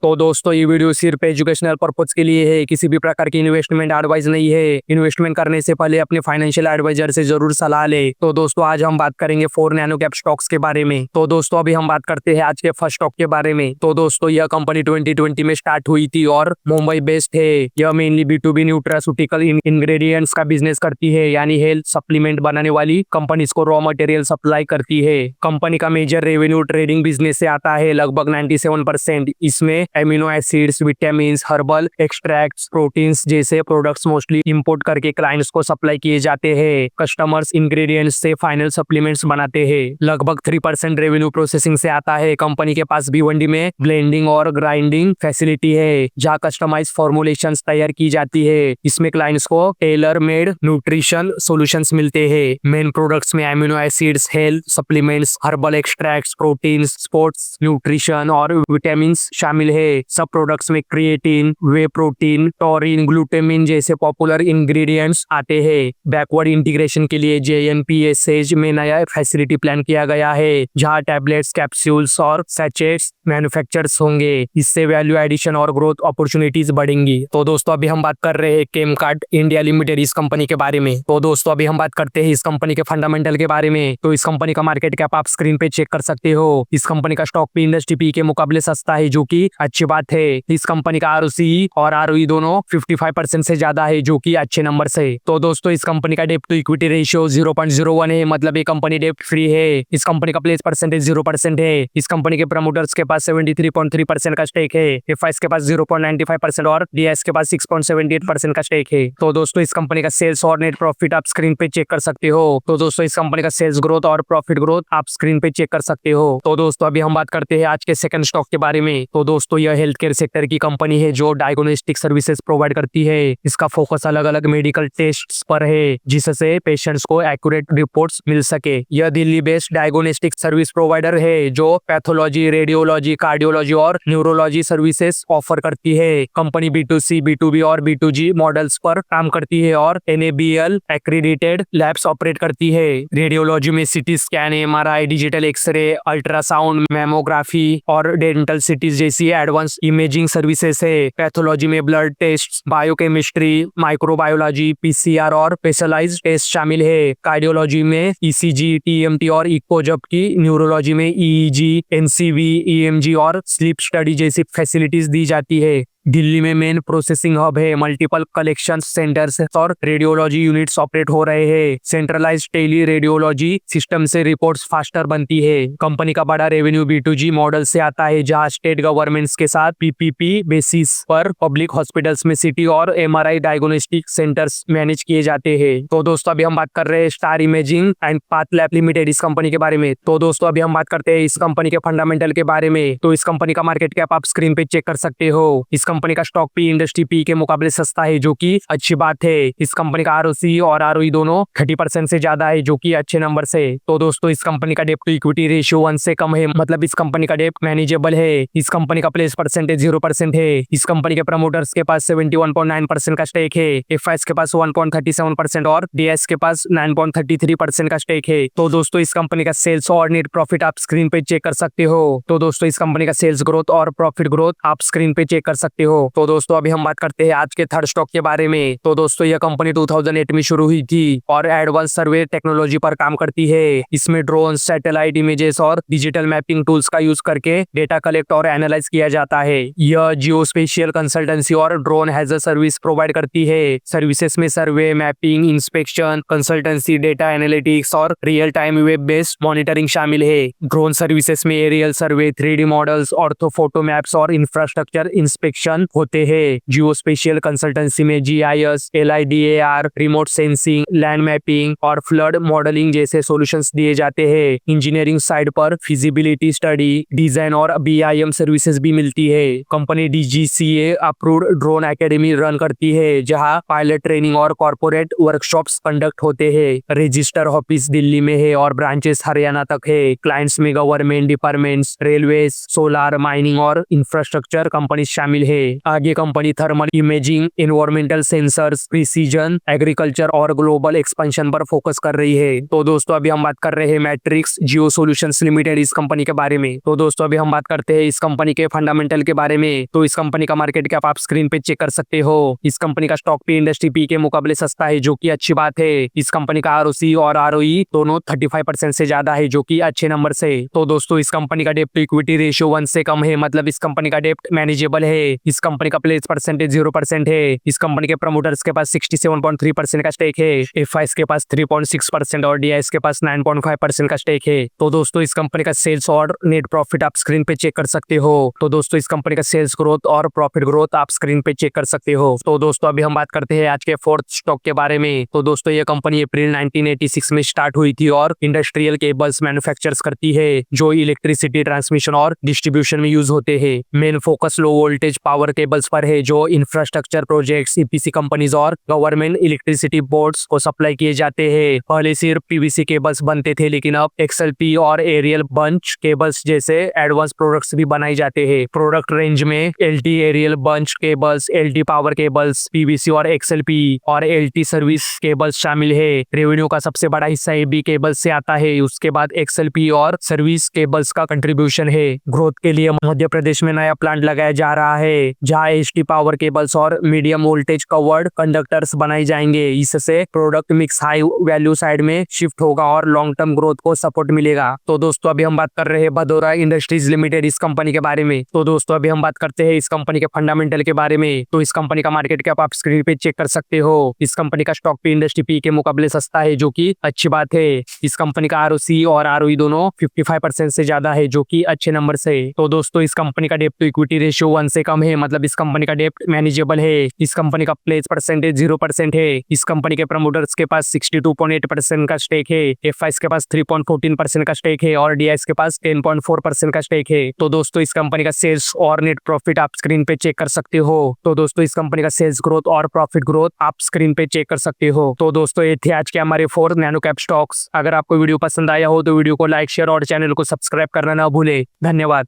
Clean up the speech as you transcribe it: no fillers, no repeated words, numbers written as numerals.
तो दोस्तों ये वीडियो सिर्फ एजुकेशनल पर्पज के लिए है, किसी भी प्रकार की इन्वेस्टमेंट एडवाइस नहीं है। इन्वेस्टमेंट करने से पहले अपने फाइनेंशियल एडवाइजर से जरूर सलाह ले। तो दोस्तों आज हम बात करेंगे 4 नैनो कैप स्टॉक्स के बारे में। तो दोस्तों अभी हम बात करते हैं आज के फर्स्ट स्टॉक के बारे में। तो दोस्तों यह कंपनी 2020 में स्टार्ट हुई थी और मुंबई बेस्ड है। यह मेनली B2B न्यूट्रास्यूटिकल इंग्रेडिएंट्स का बिजनेस करती है, यानी हेल्थ सप्लीमेंट बनाने वाली कंपनीज को रॉ मटेरियल सप्लाई करती है। कंपनी का मेजर रेवेन्यू ट्रेडिंग बिजनेस से आता है, लगभग 97%। इसमें amino acids, vitamin, herbal extracts, proteins जैसे प्रोडक्ट्स मोस्टली इंपोर्ट करके क्लाइंट्स को सप्लाई किए जाते हैं। कस्टमर्स इंग्रेडिएंट्स से फाइनल सप्लीमेंट्स बनाते हैं। लगभग 3% रेवेन्यू प्रोसेसिंग से आता है। कंपनी के पास भिवंडी में ब्लेंडिंग और ग्राइंडिंग फैसिलिटी है, जहां कस्टमाइज फॉर्मुलेशंस तैयार की जाती है। इसमें क्लाइंट्स को टेलर मेड न्यूट्रिशन सॉल्यूशंस मिलते हैं। मेन प्रोडक्ट्स में amino acids, health supplements, herbal extracts, proteins, sports nutrition और विटामिन शामिल है। सब प्रोडक्ट्स में क्रिएटिन, वे प्रोटीन, टॉरिन, ग्लूटामिन जैसे पॉपुलर इंग्रेडिएंट्स आते हैं। बैकवर्ड इंटीग्रेशन के लिए JNPSH में नया फैसिलिटी प्लान किया गया है, जहां टैबलेट्स, कैप्सूल्स और सैचेट्स मैन्युफैक्चर्स होंगे। इससे वैल्यू एडिशन और ग्रोथ अपॉर्चुनिटीज बढ़ेंगी। तो दोस्तों अभी हम बात कर रहे हैं केमकार्ट इंडिया लिमिटेड इस कंपनी के बारे में। तो दोस्तों अभी हम बात करते हैं इस कंपनी के फंडामेंटल के बारे में। तो इस कंपनी का मार्केट कैप आप स्क्रीन पे चेक कर सकते हो। इस कंपनी का स्टॉक भी इंडस्ट्री पी के मुकाबले सस्ता है, जो कि अच्छी बात है। इस कंपनी का ROCE और ROE दोनों 55% से ज्यादा है, जो कि अच्छे नंबर है। तो दोस्तों इस कंपनी का डेट टू इक्विटी रेशियो 0.01 है, मतलब ये कंपनी डेट फ्री है। इस कंपनी का प्लेस परसेंटेज 0% है। इस कंपनी के प्रमोटर्स के पास 73.3% का स्टेक है। FIs के पास 0.95% और DIs के पास 6.78% का स्टेक है। तो दोस्तों इस कंपनी का सेल्स और नेट प्रॉफिट आप स्क्रीन पे चेक कर सकते हो। तो दोस्तों इस कंपनी का सेल्स ग्रोथ और प्रॉफिट ग्रोथ आप स्क्रीन पे चेक कर सकते हो। तो दोस्तों अभी हम बात करते हैं आज के सेकंड स्टॉक के बारे में। तो दोस्तों यह हेल्थ केयर सेक्टर की कंपनी है, जो डायग्नोस्टिक सर्विसेज प्रोवाइड करती है। इसका फोकस अलग अलग मेडिकल टेस्ट्स पर है, जिससे पेशेंट्स को एक्यूरेट रिपोर्ट्स मिल सके। यह Delhi based diagnostic service provider है, जो पैथोलॉजी, रेडियोलॉजी, कार्डियोलॉजी और न्यूरोलॉजी सर्विसेज ऑफर करती है। कंपनी B2C, B2B और B2G मॉडल्स पर काम करती है और NABL एक्रेडिटेड लैब्स ऑपरेट करती है। रेडियोलॉजी में CT scan, MRI, digital x-ray, ultrasound, mammography और डेंटल सिटीज जैसी एडवांस इमेजिंग सर्विसेज है। पैथोलॉजी में blood test, biochemistry, microbiology, PCR और स्पेशलाइज्ड टेस्ट शामिल है। कार्डियोलॉजी में ECG, TMT और इको, जबकि न्यूरोलॉजी में EEG, NCV, EMG और स्लीप स्टडी जैसी फैसिलिटीज दी जाती है। दिल्ली में मेन प्रोसेसिंग हब है, मल्टीपल कलेक्शन सेंटर्स और रेडियोलॉजी यूनिट्स ऑपरेट हो रहे हैं। सेंट्रलाइज्ड टेली रेडियोलॉजी सिस्टम से रिपोर्ट्स फास्टर बनती है। कंपनी का बड़ा रेवेन्यू B2G मॉडल से आता है, जहां स्टेट गवर्नमेंट्स के साथ PPP बेसिस पर पब्लिक हॉस्पिटल्स में CT और MRI डायग्नोस्टिक सेंटर्स मैनेज किए जाते हैं। तो दोस्तों अभी हम बात कर रहे हैं star imaging and path lab limited इस कंपनी के बारे में। तो दोस्तों अभी हम बात करते हैं इस कंपनी के फंडामेंटल के बारे में। तो इस कंपनी का मार्केट कैप आप स्क्रीन पे चेक कर सकते हो। इस कंपनी का स्टॉक भी इंडस्ट्री पी के मुकाबले सस्ता है, जो कि अच्छी बात है। इस कंपनी का ROCE और ROE दोनों 30% से ज्यादा है, जो कि अच्छे नंबर से। तो दोस्तों इस कंपनी का डेट टू इक्विटी रेशियो 1 से कम है, मतलब इस कंपनी का डेट मैनेजेबल है। इस कंपनी का प्लेस परसेंटेज 0% है। इस कंपनी के प्रमोटर्स के पास 71.9% का स्टेक है। FIs के पास 1.37% और DIs के पास 9.33% का स्टेक है। तो दोस्तों इस कंपनी का सेल्स और नेट प्रॉफिट आप स्क्रीन पे चेक कर सकते हो। तो दोस्तों इस कंपनी का सेल्स ग्रोथ और प्रॉफिट ग्रोथ आप स्क्रीन पे चेक कर सकते हो। तो दोस्तों अभी हम बात करते हैं आज के थर्ड स्टॉक के बारे में। तो दोस्तों यह कंपनी 2008 में शुरू हुई थी और एडवांस सर्वे टेक्नोलॉजी पर काम करती है। इसमें ड्रोन, सैटेलाइट इमेजेस और डिजिटल मैपिंग टूल्स का यूज करके डेटा कलेक्ट और एनालाइज किया जाता है। यह जियोस्पेशियल कंसल्टेंसी और drone as a service provide करती है। सर्विसेज में survey, mapping, inspection, consultancy, data analytics और real time web based monitoring शामिल है। ड्रोन सर्विसेज में aerial survey, 3D models, orthophoto maps और इंफ्रास्ट्रक्चर इंस्पेक्शन होते हैं। जियोस्पेशियल कंसल्टेंसी में GIS, LIDAR, remote sensing, land mapping और फ्लड मॉडलिंग जैसे सॉल्यूशंस दिए जाते हैं। इंजीनियरिंग साइड पर फिजिबिलिटी स्टडी, डिजाइन और BIM सर्विसेज भी मिलती है। Company DGCA approved drone academy run करती है, जहां पायलट ट्रेनिंग और कॉर्पोरेट वर्कशॉप्स कंडक्ट होते हैं। रजिस्टर ऑफिस दिल्ली में है और ब्रांचेस हरियाणा तक है। क्लाइंट्स में government departments, railway, solar, mining और इंफ्रास्ट्रक्चर कंपनी शामिल है। आगे company thermal imaging, environmental sensors, precision agriculture और ग्लोबल एक्सपेंशन पर फोकस कर रही है। तो दोस्तों अभी हम बात कर रहे हैं मैट्रिक्स जियो सॉल्यूशंस लिमिटेड इस कंपनी के बारे में। तो दोस्तों अभी हम बात करते हैं इस कंपनी के फंडामेंटल के बारे में। तो इस कंपनी का मार्केट कैप आप स्क्रीन पे चेक कर सकते हो। इस कंपनी का स्टॉक पी इंडस्ट्री पी के मुकाबले सस्ता है, जो कि अच्छी बात है। इस कंपनी का आरओसी और आरओई दोनों 35% से ज्यादा है, जो कि अच्छे नंबर से। तो दोस्तों इस कंपनी का डेप्ट टू इक्विटी रेशियो 1 से कम है, मतलब इस कंपनी का डेप्ट मैनेजेबल है। इस कंपनी का प्लेस परसेंटेज 0% है। इस कंपनी के प्रमोटर्स के पास 67.3% का स्टेक है। एफआईएस के पास 3.6% और डीआईएस के पास 9.5% का स्टेक है। तो दोस्तों इस कंपनी का सेल्स और नेट प्रॉफिट आप स्क्रीन पे चेक कर सकते हो। तो दोस्तों इस कंपनी का सेल्स ग्रोथ और प्रॉफिट ग्रोथ आप स्क्रीन पे चेक कर सकते हो। तो दोस्तों अभी हम बात करते हैं आज के फोर्थ स्टॉक के बारे में। तो दोस्तों ये कंपनी अप्रैल 1986 में स्टार्ट हुई थी और इंडस्ट्रियल केबल्स मैन्युफैक्चर्स करती है, जो इलेक्ट्रिसिटी ट्रांसमिशन और डिस्ट्रीब्यूशन में यूज होते हैं। Main focus low voltage power cables पर है, जो इंफ्रास्ट्रक्चर प्रोजेक्ट्स, ईपीसी कंपनीज और गवर्नमेंट इलेक्ट्रिसिटी बोर्ड्स को सप्लाई किए जाते हैं। पहले सिर्फ पीवीसी केबल्स बनते थे, लेकिन अब एक्सएलपी और एरियल बंच केबल्स जैसे एडवांस प्रोडक्ट्स भी बनाए जाते हैं। प्रोडक्ट रेंज में LT aerial bunch cables, LT power cables, PVC और एक्सएलपी और एलटी सर्विस केबल्स शामिल है। रेवेन्यू का सबसे बड़ा हिस्सा एबी केबल्स से आता है, उसके बाद एक्सएलपी और सर्विस केबल्स का कंट्रीब्यूशन है। ग्रोथ के लिए मध्य प्रदेश में नया प्लांट लगाया जा रहा है, जहां एचटी पावर केबल्स और मीडियम वोल्टेज कवर्ड कंडक्टर्स बनाए जाएंगे। इससे product mix high value side में शिफ्ट होगा और लॉन्ग टर्म ग्रोथ को सपोर्ट मिलेगा। तो दोस्तों अभी हम बात कर रहे हैं भदौरा इंडस्ट्रीज लिमिटेड इस कंपनी के बारे में। तो दोस्तों अभी हम बात करते हैं इस कंपनी के फंडामेंटल के बारे में। तो इस कंपनी का मार्केट कैप आप स्क्रीन पे चेक कर सकते हो। इस कंपनी का स्टॉक पी इंडस्ट्री पी के मुकाबले सस्ता है, जो कि अच्छी बात है। इस कंपनी का आरओसी और आरओई दोनों 55% से ज्यादा है, जो कि अच्छे नंबर से। तो दोस्तों इस कंपनी का डेप्ट टू इक्विटी रेशियो 1 से कम है, मतलब इस कंपनी का डेप्ट मैनेजेबल है। इस कंपनी का प्लेस परसेंटेज 0% है। इस कंपनी के प्रमोटर्स के पास 62.8% का स्टेक है। एफआईएस के पास 3.14% का स्टेक है और डीआईएस के पास 10.4% का स्टेक है। तो दोस्तों इस कंपनी का सेल्स और नेट प्रॉफिट आप स्क्रीन पे चेक कर सकते हो। तो दोस्तों इस कंपनी का सेल्स ग्रोथ और प्रॉफिट ग्रोथ आप स्क्रीन पे चेक कर सकते हो। तो दोस्तों ये थे आज के हमारे 4 नैनो कैप स्टॉक्स। अगर आपको वीडियो पसंद आया हो तो वीडियो को लाइक, शेयर और चैनल को सब्सक्राइब करना ना भूले। धन्यवाद।